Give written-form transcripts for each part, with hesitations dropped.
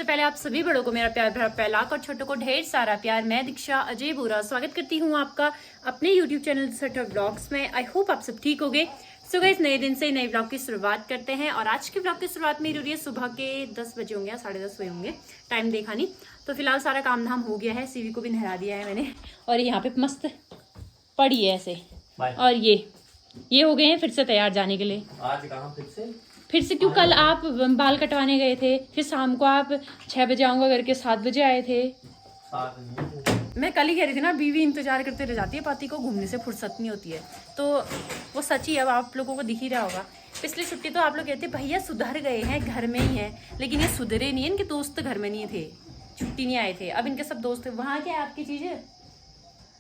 सबसे पहले आप सभी बड़ों को मेरा प्यार भरा पहलाक और छोटों को ढेर सारा प्यार। मैं दीक्षा अजय बोरा स्वागत करती हूँ आपका अपने यूट्यूब चैनल सटर ब्लॉग्स में। आई होप आप सब ठीक होगे। सो गाइस, नए दिन से नए ब्लॉग की शुरुआत करते हैं और आज के ब्लॉग की शुरुआत मेरी हो रही है सुबह के 10 बजे होंगे या 10:30 बजे होंगे, टाइम देखा नहीं। तो फिलहाल सारा काम धाम हो गया है, सीवी को भी नहला दिया है मैंने और यहाँ पे मस्त पड़ी है ऐसे। और ये हो गए हैं फिर से तैयार जाने के लिए। आज कहाँ फिर से क्यों? कल आप बाल कटवाने गए थे, फिर शाम को आप 6 बजे आऊंगा करके 7 बजे आए थे। मैं कल ही कह रही थी ना, बीवी इंतजार करते रह जाती है, पति को घूमने से फुर्सत नहीं होती है। तो वो सच ही अब आप लोगों को दिख ही रहा होगा। पिछली छुट्टी तो आप लोग कहते भैया सुधर गए हैं, घर में ही है, लेकिन ये सुधरे नहीं है। इनके दोस्त घर में नहीं थे, छुट्टी नहीं आए थे। अब इनके सब दोस्त वहाँ क्या आपकी चीजें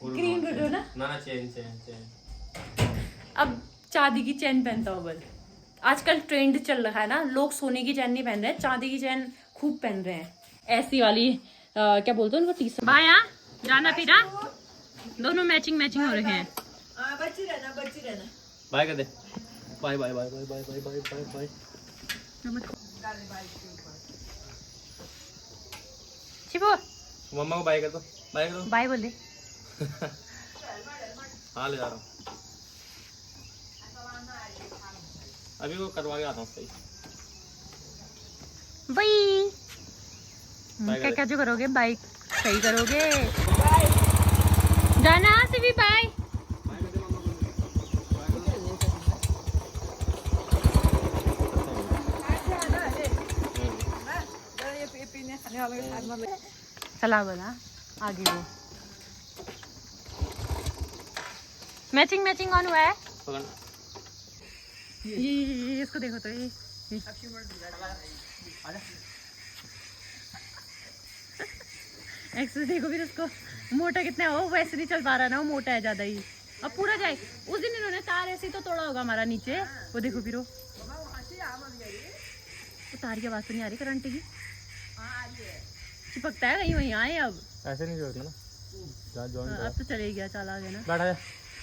क्रीम वीडियो ना चेन अब चांदी की चैन पहनता हूँ बस। आजकल ट्रेंड चल रहा है ना, लोग सोने की चैन नहीं पहन रहे हैं, चांदी की चैन खूब पहन रहे हैं। ऐसी वाली क्या बोलते हैं उनको, टी शर्ट। बाय जाना पीरा दोनों मैचिंग हो रहे हैं। बच्ची रहना बाय कर दे। Bye bye bye bye bye bye bye bye bye. शिवो मम्मा को बाय कर दो। बाय कर दो। बाय बोल दे। हाँ ले जा रहा हूँ, अभी वो करवा के आता हूँ सही। क्या क्या जो करोगे, बाइक सही करोगे। जाना सिवी बाय। चला बोला आगे वो मैचिंग ऑन हुआ है। ये इसको देखो तो ये एक्सेस देखो फिर उसको, मोटा कितना है वो, वैसे नहीं चल पा रहा ना, वो मोटा है ज्यादा ही। अब पूरा जाए। उस दिन इन्होंने तार ऐसे तो तोड़ा होगा हमारा नीचे, वो देखो फिर वो तार की आवाज तो नहीं आ रही करंट की, चिपकता है कहीं वहीं आए। अब ऐसे नहीं जोड़ना ना, अब तो चले गया, चला गया ना। बैठा जा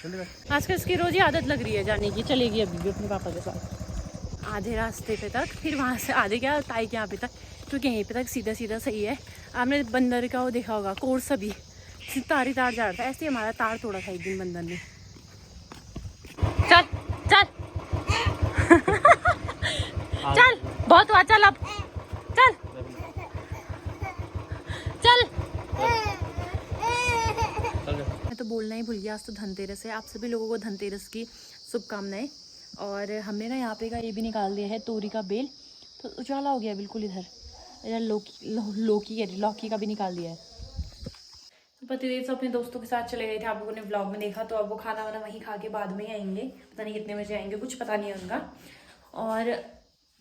जल्दी बैठ। आजकल इसकी रोज ही आदत लग रही है जाने की, चलेगी अभी भी अपने पापा के साथ आधे रास्ते पे तक, फिर वहाँ से आधे क्या ताई के यहाँ पे तक, क्योंकि यहीं पे तक सीधा सीधा सही है। आपने बंदर का वो देखा होगा कोर्स, अभी तार जा रहा था, ऐसे ही हमारा तार तोड़ा था एक दिन बंदर ने। चल चल चल बहुत हुआ, चल अब चल चल। मैं तो बोलना ही भूल गया, आज तो धनतेरस है। आप सभी लोगों को धनतेरस की शुभकामनाएं। और हमने ना यहाँ पे का ये भी निकाल दिया है, तोरी का बेल, तो उजाला हो गया बिल्कुल। इधर लौकी का भी निकाल दिया है। पतिदेव तो अपने दोस्तों के साथ चले गए थे, आप लोगों ने व्लॉग में देखा। तो अब वो खाना वाना वहीं खा के बाद में ही आएंगे, पता नहीं कितने बजे आएंगे, कुछ पता नहीं है उनका। और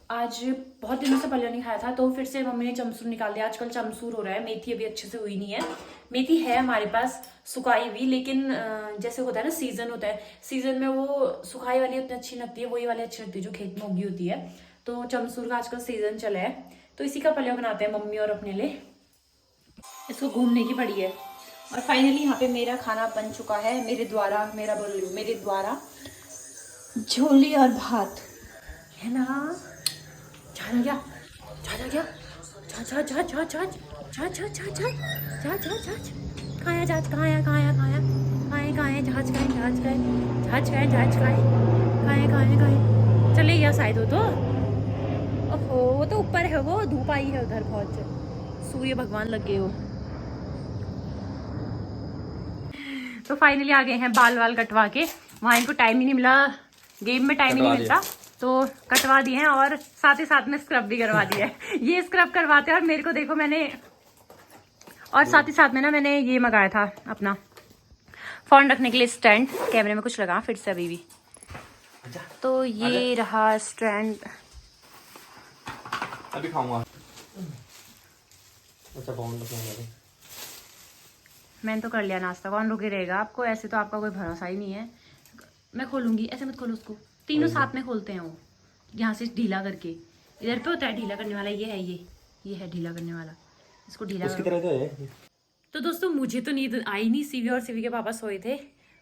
आज बहुत दिनों से पहले नहीं खाया था, तो फिर से मम्मी ने चमसूर निकाल दिया। आजकल चमसूर हो रहा है, मेथी अभी अच्छे से हुई नहीं है। मेथी है हमारे पास सुखाई हुई, लेकिन जैसे होता है ना सीजन होता है, सीजन में वो सुखाई वाली उतनी अच्छी लगती है, वही वाली अच्छी लगती है जो खेत में उगी होती है। तो चमसूर का आजकल सीजन चला है, तो इसी का पल्ला बनाते हैं मम्मी और अपने लिए। इसको घूमने की पड़ी है। और फाइनली यहाँ पे मेरा खाना बन चुका है, मेरे द्वारा झोली और भात है ना। जा गया चले गया शायद वो तो। ओहो, वो तो ऊपर है, वो धूप आई है उधर बहुत, सूर्य भगवान लग गए हो। तो फाइनली आ गए हैं बाल कटवा के। वहाँ इनको टाइम ही नहीं मिला, गेम में टाइम ही नहीं मिलता, तो कटवा दिए हैं और साथ ही साथ में स्क्रब भी करवा दिया है। ये स्क्रब करवाते हैं और मेरे को देखो मैंने, और साथ ही साथ में ना मैंने ये मंगाया था अपना फोन रखने के लिए स्टैंड, कैमरे में कुछ लगा फिर से अभी भी। तो ये रहा स्टैंड, अभी खाऊंगा। अच्छा फोन रखूंगा, मैंने तो कर लिया नाश्ता, कौन रुके रहेगा आपको, ऐसे तो आपका कोई भरोसा ही नहीं है। मैं खोलूंगी, ऐसे मत खोलो उसको, तीनों साथ में खोलते हैं वो, यहाँ से ढीला करके। इधर पे होता है ढीला करने वाला, ये है ढीला करने वाला, इसको ढीला उसकी तरह तो है। तो दोस्तों मुझे तो नींद आई नहीं, सीवी और सीवी के पापा सोए थे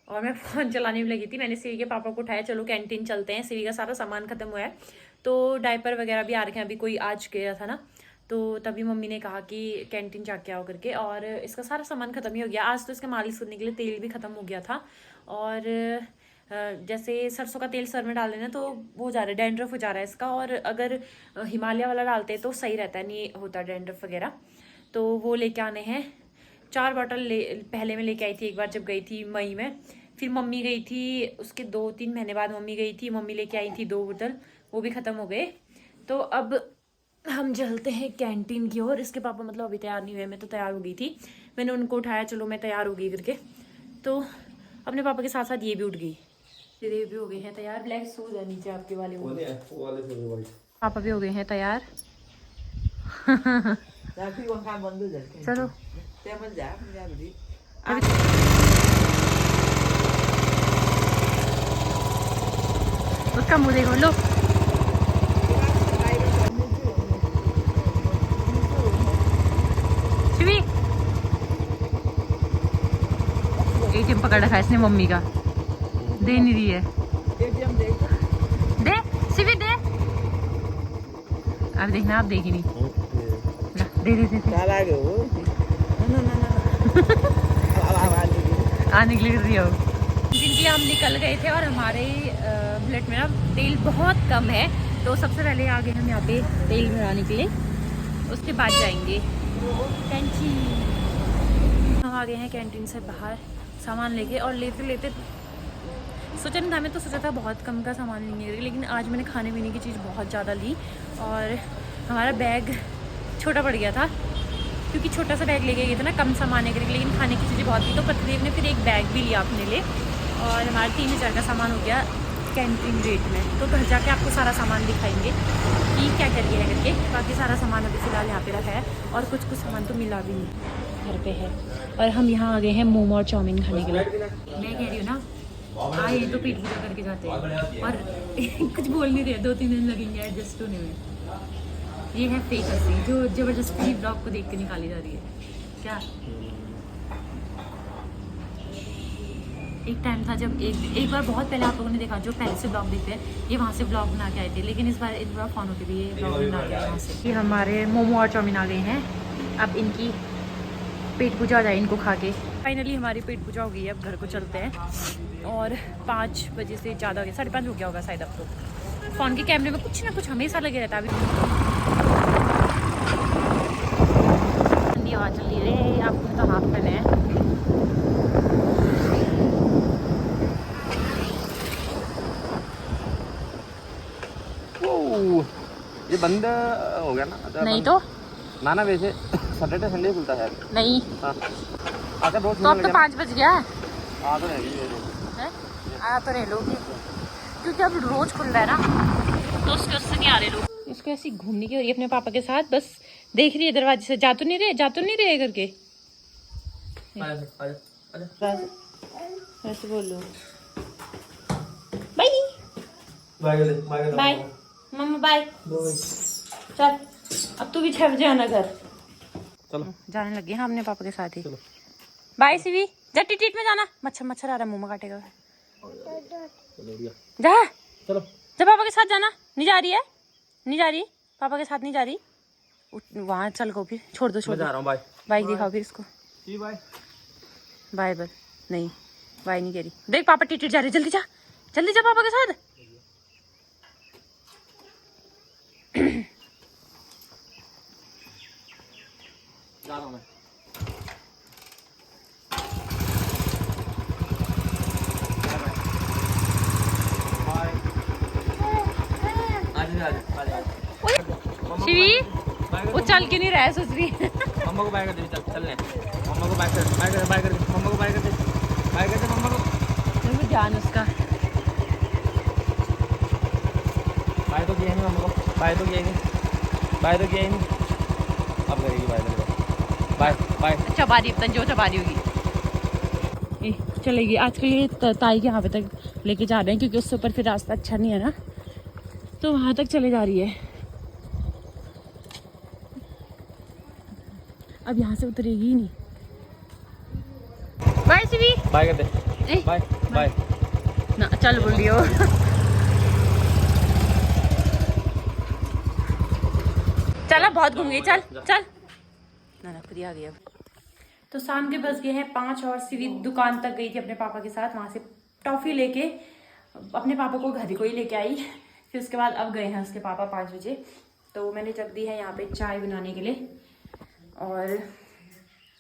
और मैं फोन चलाने में लगी थी। मैंने सीवी के पापा को उठाया, चलो कैंटीन चलते हैं, सीवी का सारा सामान खत्म हुआ है। तो डायपर वगैरह भी आ रखे हैं, अभी कोई आज गया था ना, तो तभी मम्मी ने कहा कि कैंटीन जाके आओ करके। और इसका सारा सामान ख़त्म ही हो गया। आज तो इसका मालिश करने के लिए तेल भी ख़त्म हो गया था। और जैसे सरसों का तेल सर में डाल देना तो वो हो जा रहा है, डैंड्रफ हो जा रहा है इसका। और अगर हिमालय वाला डालते हैं तो सही रहता है, नहीं होता डैंड्रफ वगैरह। तो वो लेके आने हैं। 4 बॉटल पहले मैं लेके आई थी एक बार जब गई थी मई में। फिर मम्मी गई थी उसके 2-3 महीने बाद मम्मी गई थी, मम्मी लेके आई थी 2 बोतल, वो भी ख़त्म हो गए। तो अब हम चलते हैं कैंटीन की ओर। इसके पापा मतलब अभी तैयार नहीं हुए, मैं तो तैयार हो गई थी। मैंने उनको उठाया, चलो मैं तैयार हो गई करके। तो अपने पापा के साथ साथ ये भी उठ गई, ये भी हो गए हैं तैयार। ब्लैक शूज है नीचे आपके वाले, वो वाले पापा भी हो गए हैं तैयार। चलो उसका मुंह देखो लो। शिवी एटीएम पकड़ रखा है इसने मम्मी का, दे नहीं रही है। दे शिवी दे, अब देखना, आप देखी नहीं। दे दे दे आने के लिए कर रही हो। जिनकी हम निकल गए थे और हमारे बुलेट में ना तेल बहुत कम है, तो सबसे पहले आ गए हम यहाँ पे तेल भराने के लिए, उसके बाद जाएंगे कैंटीन। हम आ गए हैं कैंटीन से बाहर सामान लेके। और लेते लेते सोचा नहीं था, मैं तो सोचा था बहुत कम का सामान लेंगे, लेकिन आज मैंने खाने पीने की चीज़ बहुत ज़्यादा ली। और हमारा बैग छोटा पड़ गया था, क्योंकि छोटा सा बैग लेके गए थे ना कम सामान है करके, लेकिन खाने की चीज़ें बहुत थी। तो प्रतिदेव ने फिर एक बैग भी लिया अपने लिए, और हमारा 3000 का सामान हो गया कैंटीन रेट में। तो घर जाके आपको सारा सामान दिखाएंगे कि क्या क्या लिया है करके। बाकी सारा सामान अभी फ़िलहाल यहाँ पे रखा है, और कुछ सामान तो मिला भी नहीं, घर पे है। और हम यहाँ आ गए हैं मोमो और चाउमीन खाने के लिए। मैं कह रही हूँ ना, ये तो पेट पूजा करके जाते हैं और कुछ बोल नहीं रहे, 2-3 दिन लगेंगे एडजस्ट होने में। ये है फेक हंसी जो जबरदस्ती ब्लॉग को देख के निकाली जा रही है। क्या एक टाइम था जब एक बार बहुत पहले आप लोगों ने देखा, जो पहले से ब्लॉग देखते हैं, ये वहाँ से ब्लॉग बना के आए थे, लेकिन इस बार फ़ोन होके भी ये ब्लॉग बना के आए वहाँ से। ये हमारे मोमो और चाउमीन आ गए हैं, अब इनकी पेट पूजा हो जाए इनको खा के। फाइनली हमारी पेट पूजा हो गई है, अब घर को चलते हैं। और 5 बजे से ज़्यादा हो गया, 5:30 हो गया होगा शायद अब तो। फ़ोन के कैमरे में कुछ ना कुछ हमेशा लगे रहता है। अभी ठंडी हवा चल रही है, आपको तो हाफ पहने हैं। ये बंद हो गया ना? नहीं तो ना वैसे सैटरडे संडे खुलता है नहीं। हाँ। अच्छा रोज तो अब तो 5 बज गया है। आ तो रह लोग, क्योंकि अब रोज खुल रहा है ना, तो उससे नहीं आ रहे लोग। इसको ऐसी घूमने की हो रही है अपने पापा के साथ, बस देख रही है दरवाजे से, जा तो नहीं रहे करके। ऐसे बोलो बाय बाय मम्मा बाय। चल अब तू भी 6 बजे आना घर। चलो जाने लगे हैं अपने पापा के साथ ही। बाय सीवी, जा टिट में जाना, मच्छर आ रहा है, मुंह में काटेगा। जा चलो जा पापा के साथ जाना। नहीं जा रही पापा के साथ नहीं जा रही। वहाँ चल गो, फिर छोड़ दो जा रहा हूँ। बाय बाइक दिखाओ फिर इसको। बाय बल नहीं, बाय नहीं कह रही। देख पापा टिट जा रहे, जल्दी जा पापा के साथ। जा रहा हूँ मैं। शिवी वो चल क्यों नहीं रहा है, सोच रही है। मम्मा को बाय कर दे, चल ले। मम्मा को बाय कर दे, मम्मा को बाय कर दे, मम्मा को। ध्यान उसका बाय तो किया नहीं मम्मा को, बाय तो किया ही नहीं। अब करेगी बाय। चबा रही, जो चबा रही होगी चलेगी। आजकल ये ताई के यहाँ पे तक लेके जा रहे हैं, क्योंकि उससे ऊपर फिर रास्ता अच्छा नहीं है ना, तो वहाँ तक चले जा रही है। अब यहाँ से उतरेगी ही नहीं। बाय शिवी, बाय कर दे, बाय ना चल बोल दियो। चला बहुत घूम गई, चल चल ना खुद ही आ गई अब। तो शाम के बज गए हैं 5 और सीधी दुकान तक गई थी अपने पापा के साथ, वहाँ से टॉफ़ी लेके अपने पापा को घर को ही लेके आई। फिर उसके बाद अब गए हैं उसके पापा 5 बजे। तो मैंने रख दी है यहाँ पे चाय बनाने के लिए और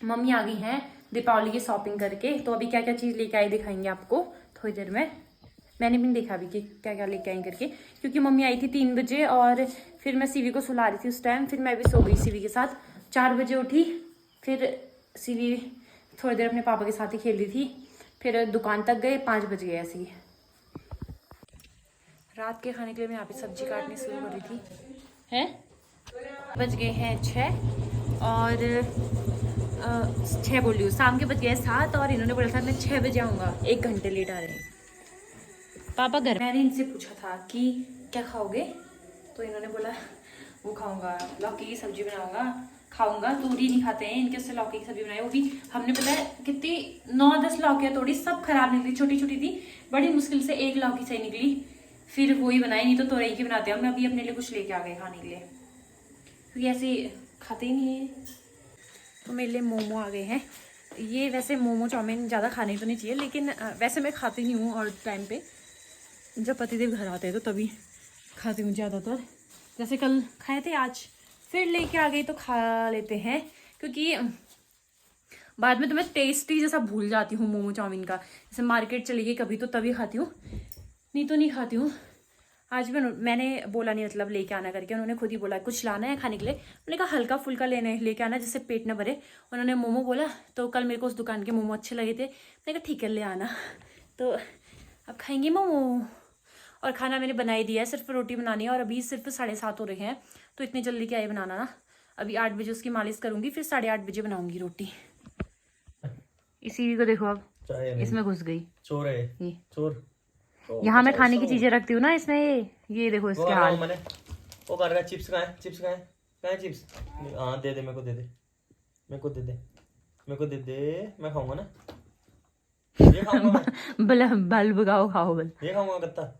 मम्मी आ गई हैं दीपावली की शॉपिंग करके। तो अभी क्या क्या चीज़ लेके आई दिखाएंगे आपको थोड़ी देर में। मैंने भी नहीं देखा अभी कि क्या क्या लेके आई करके, क्योंकि मम्मी आई थी 3 बजे और फिर मैं सीवी को सुला रही थी उस टाइम। फिर मैं भी सो गई सीवी के साथ। 4 बजे उठी, फिर सीवी थोड़ी देर अपने पापा के साथ ही खेल रही थी। फिर दुकान तक गए, 5 बज गए ऐसे ही। रात के खाने के लिए मैं यहाँ पे सब्जी काटनी शुरू कर रही थी। हैं बज गए हैं 6 और 6 बोल रही हूँ, शाम के बज गए 7 और इन्होंने बोला था मैं 6 बजे आऊँगा, 1 घंटे लेट आ रहे हैं पापा घर। मैंने इनसे पूछा था कि क्या खाओगे, तो इन्होंने बोला वो खाऊंगा, लौकी की सब्जी बनाऊंगा, खाऊंगा। तूरी नहीं खाते हैं, इनके से लौकी की सब्जी बनाई। वो भी हमने पता है कितनी 9-10 लौकियाँ तोड़ी, सब खराब निकली, छोटी छोटी थी। बड़ी मुश्किल से 1 लौकी सही निकली, फिर वही बनाई, नहीं तो तोरई की बनाते हैं। मैं अभी अपने लिए कुछ लेके आ गए खाने के लिए, क्योंकि ऐसे खाते ही नहीं है। तो मेरे लिए मोमो आ गए हैं। ये वैसे मोमो चाउमीन ज़्यादा खाने तो नहीं चाहिए, लेकिन वैसे मैं खाती नहीं हूँ। और टाइम पे जब पतिदेव घर आते हैं तो तभी खाती हूँ ज़्यादातर। जैसे कल खाए थे, आज फिर लेके आ गई तो खा लेते हैं, क्योंकि बाद में तो मैं टेस्टी जैसा भूल जाती हूँ मोमो चाउमीन का। जैसे मार्केट चली गई कभी तो तभी खाती हूँ, नहीं तो नहीं खाती हूँ। आज भी मैंने बोला नहीं मतलब लेके आना करके, उन्होंने खुद ही बोला कुछ लाना है खाने के लिए। उन्होंने कहा हल्का फुल्का लेके आना जिससे पेट न भरे। उन्होंने मोमो बोला, तो कल मेरे को उस दुकान के मोमो अच्छे लगे थे, मैंने कहा ठीक है ले आना। तो अब खाएंगे मोमो। और खाना मैंने बना ही दिया है, सिर्फ रोटी बनानी है। और अभी सिर्फ 7:30 हो रहे हैं, तो इतनी जल्दी क्या है बनाना ना। अभी 8 बजे उसकी मालिश करूँगी, फिर 8:30 बजे बनाऊँगी रोटी। इसी को देखो अब इसमें घुस गई, चोर है ये चोर। यहाँ मैं खाने की चीजें रखती हूँ ना इसमें। ये देखो इसके हाल। मैंने वो कर रहा, चिप्स कहाँ है, चिप्स कहाँ है, कहाँ है चिप्स? हाँ दे दे मेरे को, दे दे मेरे को, दे दे मेरे को, दे दे, मैं खाऊंगा ना, ये खाऊंगा मैं। बल बगाओ खाओ बल। ये खाऊंगा गत्ता।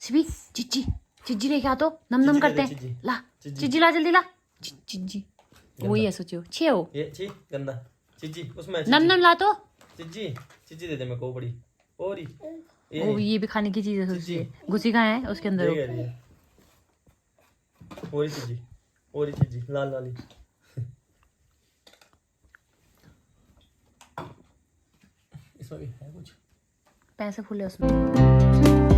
शिवी चिज्जी लेके आ, तो नम नम करते हैं। ला चिज्जी ला, जल्दी ला चिज्जी। वही है सोचो छे हो ये ची गंदा चिज्जी उसमें नम नम ला तो। चिज्जी चिज्जी दे दे मेरे को बड़ी। और ये भी खाने की चीज है, सोचिए घुसी कहाँ है उसके अंदर। और चिज्जी लाल लाली। इसमें भी है कुछ, पैसे फूले उसमें।